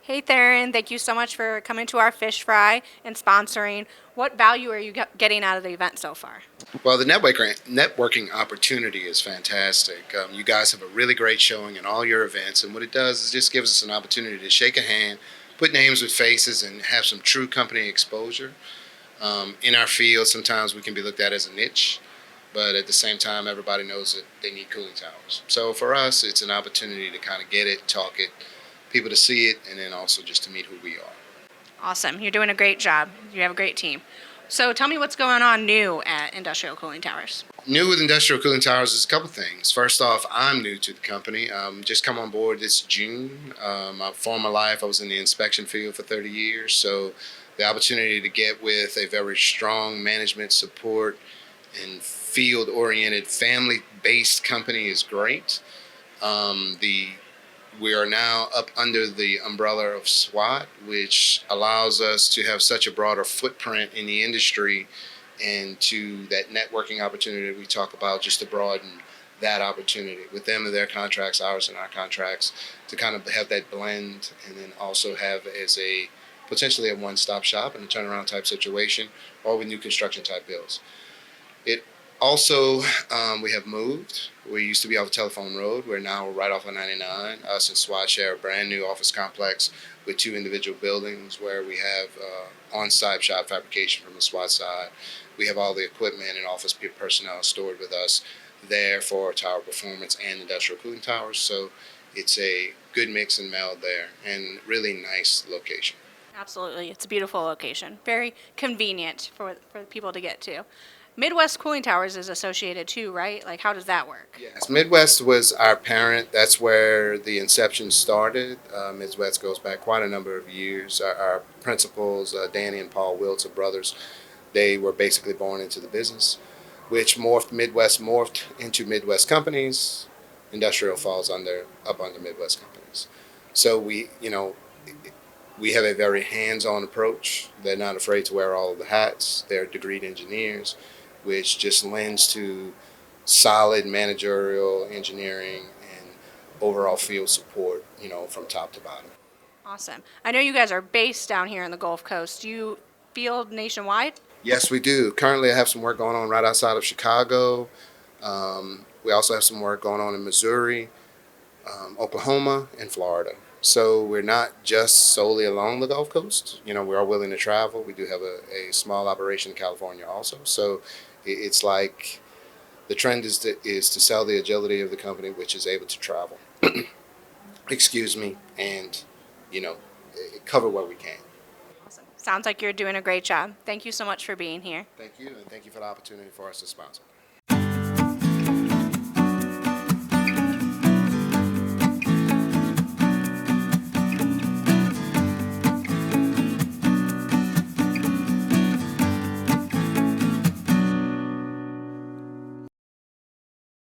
Hey Theron, thank you so much for coming to our fish fry and sponsoring. What value are you getting out of the event so far? Well, the networking opportunity is fantastic. You guys have a really great showing in all your events, and what it does is just gives us an opportunity to shake a hand, put names with faces, and have some true company exposure. In our field, sometimes we can be looked at as a niche, but at the same time, everybody knows that they need cooling towers. So for us, it's an opportunity to kind of get it, talk it, people to see it, and then also just to meet who we are. Awesome. You're doing a great job. You have a great team. So tell me what's going on new at Industrial Cooling Towers. New with Industrial Cooling Towers is a couple things. First off, I'm new to the company. Just come on board this June. My former life, I was in the inspection field for 30 years, so the opportunity to get with a very strong management support and field-oriented, family-based company is great. The We are now up under the umbrella of SWAT, which allows us to have such a broader footprint in the industry and to that networking opportunity that we talk about, just to broaden that opportunity with them and their contracts, ours and our contracts, to kind of have that blend and then also have as a potentially a one-stop shop in a turnaround type situation or with new construction type bills. It also, we have moved. We used to be off Telephone Road. We're now right off of 99. Us and SWAT share a brand new office complex with two individual buildings where we have on-site shop fabrication from the SWAT side. We have all the equipment and office personnel stored with us there for tower performance and industrial cooling towers. So it's a good mix and meld there and really nice location. Absolutely. It's a beautiful location. Very convenient for people to get to. Midwest Cooling Towers is associated too, right? Like, how does that work? Yes, Midwest was our parent. That's where the inception started. Midwest goes back quite a number of years. Our principals, Danny and Paul Wiltz, are brothers. They were basically born into the business, which Midwest morphed into Midwest companies. Industrial falls up under Midwest companies. So we have a very hands-on approach. They're not afraid to wear all of the hats. They're degreed engineers, which just lends to solid managerial engineering and overall field support, from top to bottom. Awesome. I know you guys are based down here in the Gulf Coast. Do you field nationwide? Yes, we do. Currently, I have some work going on right outside of Chicago. We also have some work going on in Missouri, Oklahoma, and Florida. So we're not just solely along the Gulf Coast. We are willing to travel. We do have a small operation in California also. So it's like the trend is to sell the agility of the company, which is able to travel. Excuse me, and you know, cover what we can. Awesome. Sounds like you're doing a great job. Thank you so much for being here. Thank you, and thank you for the opportunity for us to sponsor.